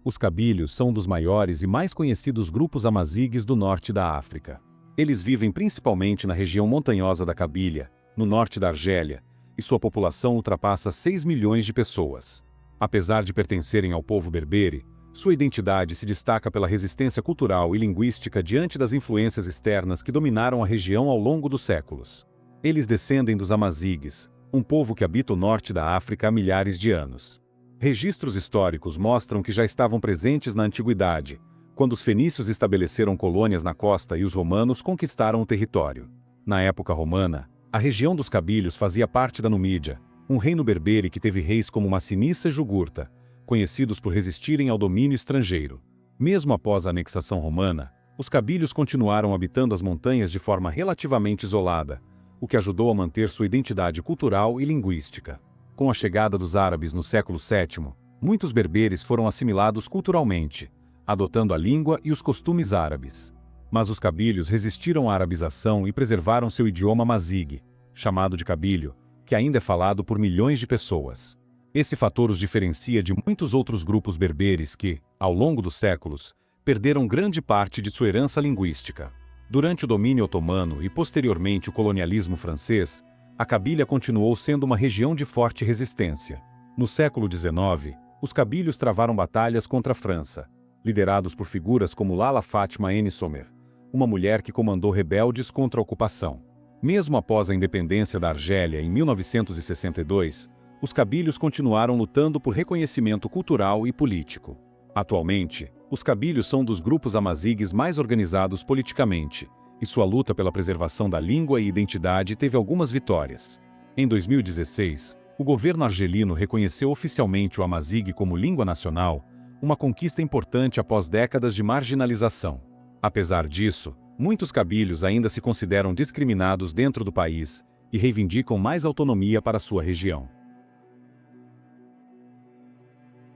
Os cabilhos são um dos maiores e mais conhecidos grupos amazigues do norte da África. Eles vivem principalmente na região montanhosa da Cabília, no norte da Argélia, e sua população ultrapassa 6 milhões de pessoas. Apesar de pertencerem ao povo berbere, sua identidade se destaca pela resistência cultural e linguística diante das influências externas que dominaram a região ao longo dos séculos. Eles descendem dos amazigues, um povo que habita o norte da África há milhares de anos. Registros históricos mostram que já estavam presentes na antiguidade, quando os fenícios estabeleceram colônias na costa e os romanos conquistaram o território. Na época romana, a região dos cabilhos fazia parte da Numídia, um reino berbere que teve reis como Massinissa e Jugurta, conhecidos por resistirem ao domínio estrangeiro. Mesmo após a anexação romana, os cabilhos continuaram habitando as montanhas de forma relativamente isolada, o que ajudou a manter sua identidade cultural e linguística. Com a chegada dos árabes no século VII, muitos berberes foram assimilados culturalmente, adotando a língua e os costumes árabes. Mas os cabilhos resistiram à arabização e preservaram seu idioma amazigue, chamado de cabilho, que ainda é falado por milhões de pessoas. Esse fator os diferencia de muitos outros grupos berberes que, ao longo dos séculos, perderam grande parte de sua herança linguística. Durante o domínio otomano e posteriormente o colonialismo francês, a Cabília continuou sendo uma região de forte resistência. No século XIX, os cabilhos travaram batalhas contra a França, liderados por figuras como Lala Fátima N. Sommer, uma mulher que comandou rebeldes contra a ocupação. Mesmo após a independência da Argélia em 1962, os cabilhos continuaram lutando por reconhecimento cultural e político. Atualmente, os cabilhos são um dos grupos amazigues mais organizados politicamente, e sua luta pela preservação da língua e identidade teve algumas vitórias. Em 2016, o governo argelino reconheceu oficialmente o amazigue como língua nacional, uma conquista importante após décadas de marginalização. Apesar disso, muitos cabilhos ainda se consideram discriminados dentro do país e reivindicam mais autonomia para sua região.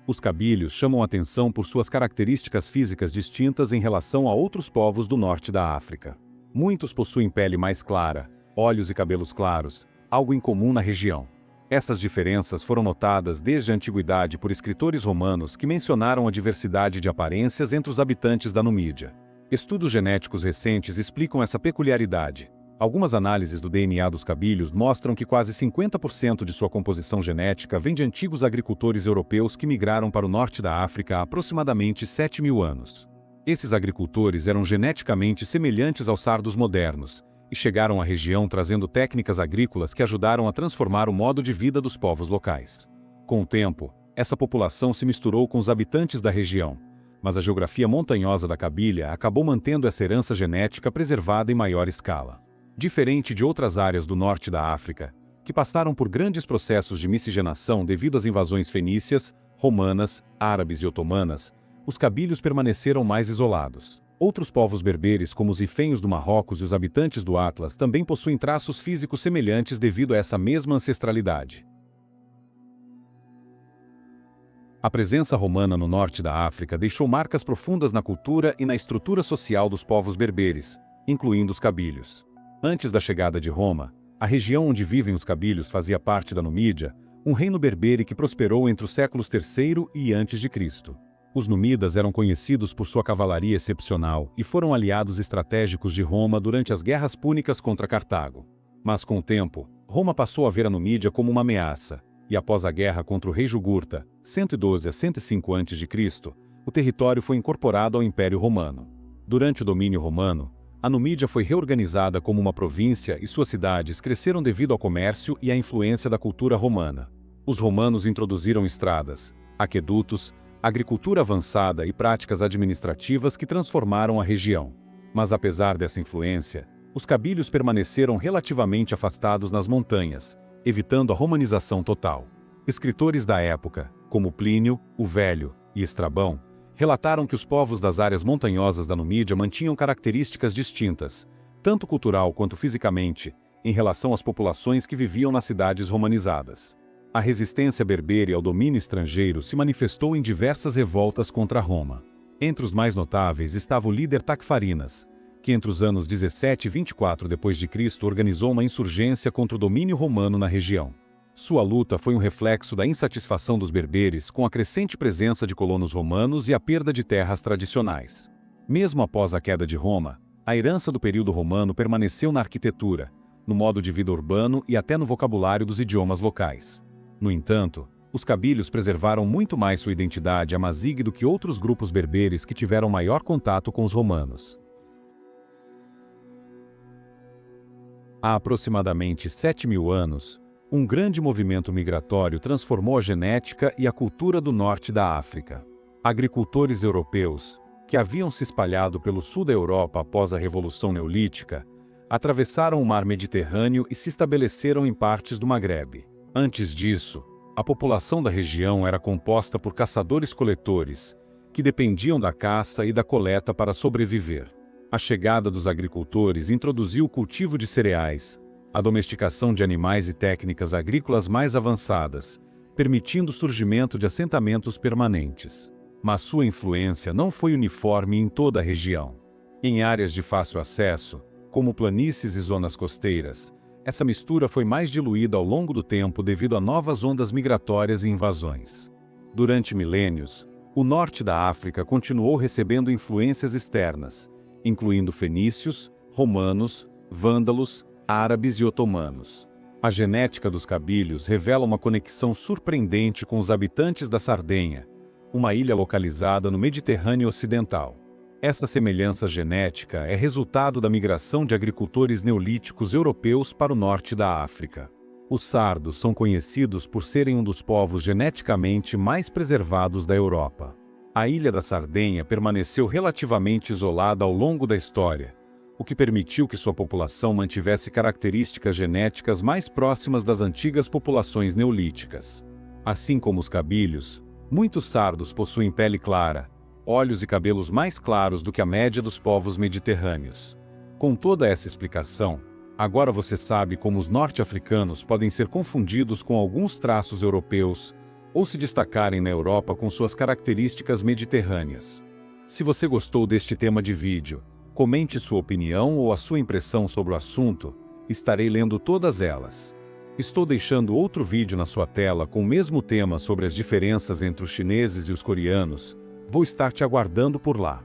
Os cabilhos chamam atenção por suas características físicas distintas em relação a outros povos do norte da África. Muitos possuem pele mais clara, olhos e cabelos claros, algo incomum na região. Essas diferenças foram notadas desde a antiguidade por escritores romanos que mencionaram a diversidade de aparências entre os habitantes da Numídia. Estudos genéticos recentes explicam essa peculiaridade. Algumas análises do DNA dos cabilhos mostram que quase 50% de sua composição genética vem de antigos agricultores europeus que migraram para o norte da África há aproximadamente 7.000 anos. Esses agricultores eram geneticamente semelhantes aos sardos modernos e chegaram à região trazendo técnicas agrícolas que ajudaram a transformar o modo de vida dos povos locais. Com o tempo, essa população se misturou com os habitantes da região, mas a geografia montanhosa da Cabília acabou mantendo essa herança genética preservada em maior escala. Diferente de outras áreas do norte da África, que passaram por grandes processos de miscigenação devido às invasões fenícias, romanas, árabes e otomanas, os cabilhos permaneceram mais isolados. Outros povos berberes, como os ifenhos do Marrocos e os habitantes do Atlas, também possuem traços físicos semelhantes devido a essa mesma ancestralidade. A presença romana no norte da África deixou marcas profundas na cultura e na estrutura social dos povos berberes, incluindo os cabilhos. Antes da chegada de Roma, a região onde vivem os cabilhos fazia parte da Numídia, um reino berbere que prosperou entre os séculos III e a.C. Os Númidas eram conhecidos por sua cavalaria excepcional e foram aliados estratégicos de Roma durante as guerras púnicas contra Cartago. Mas com o tempo, Roma passou a ver a Numídia como uma ameaça, e após a guerra contra o rei Jugurta, 112 a 105 a.C., o território foi incorporado ao Império Romano. Durante o domínio romano, a Numídia foi reorganizada como uma província e suas cidades cresceram devido ao comércio e à influência da cultura romana. Os romanos introduziram estradas, aquedutos, agricultura avançada e práticas administrativas que transformaram a região. Mas apesar dessa influência, os cabilhos permaneceram relativamente afastados nas montanhas, evitando a romanização total. Escritores da época, como Plínio, o Velho e Estrabão, relataram que os povos das áreas montanhosas da Numídia mantinham características distintas, tanto cultural quanto fisicamente, em relação às populações que viviam nas cidades romanizadas. A resistência berbere ao domínio estrangeiro se manifestou em diversas revoltas contra Roma. Entre os mais notáveis estava o líder Tacfarinas, que entre os anos 17 e 24 d.C. organizou uma insurgência contra o domínio romano na região. Sua luta foi um reflexo da insatisfação dos berberes com a crescente presença de colonos romanos e a perda de terras tradicionais. Mesmo após a queda de Roma, a herança do período romano permaneceu na arquitetura, no modo de vida urbano e até no vocabulário dos idiomas locais. No entanto, os cabílios preservaram muito mais sua identidade amazigh do que outros grupos berberes que tiveram maior contato com os romanos. Há aproximadamente 7.000 anos, um grande movimento migratório transformou a genética e a cultura do norte da África. Agricultores europeus, que haviam se espalhado pelo sul da Europa após a Revolução Neolítica, atravessaram o mar Mediterrâneo e se estabeleceram em partes do Maghreb. Antes disso, a população da região era composta por caçadores-coletores, que dependiam da caça e da coleta para sobreviver. A chegada dos agricultores introduziu o cultivo de cereais, a domesticação de animais e técnicas agrícolas mais avançadas, permitindo o surgimento de assentamentos permanentes. Mas sua influência não foi uniforme em toda a região. Em áreas de fácil acesso, como planícies e zonas costeiras, essa mistura foi mais diluída ao longo do tempo devido a novas ondas migratórias e invasões. Durante milênios, o norte da África continuou recebendo influências externas, incluindo fenícios, romanos, vândalos, árabes e otomanos. A genética dos cabílios revela uma conexão surpreendente com os habitantes da Sardenha, uma ilha localizada no Mediterrâneo Ocidental. Essa semelhança genética é resultado da migração de agricultores neolíticos europeus para o norte da África. Os sardos são conhecidos por serem um dos povos geneticamente mais preservados da Europa. A ilha da Sardenha permaneceu relativamente isolada ao longo da história, o que permitiu que sua população mantivesse características genéticas mais próximas das antigas populações neolíticas. Assim como os cabílios, muitos sardos possuem pele clara, olhos e cabelos mais claros do que a média dos povos mediterrâneos. Com toda essa explicação, agora você sabe como os norte-africanos podem ser confundidos com alguns traços europeus ou se destacarem na Europa com suas características mediterrâneas. Se você gostou deste tema de vídeo, comente sua opinião ou a sua impressão sobre o assunto, estarei lendo todas elas. Estou deixando outro vídeo na sua tela com o mesmo tema sobre as diferenças entre os chineses e os coreanos. Vou estar te aguardando por lá.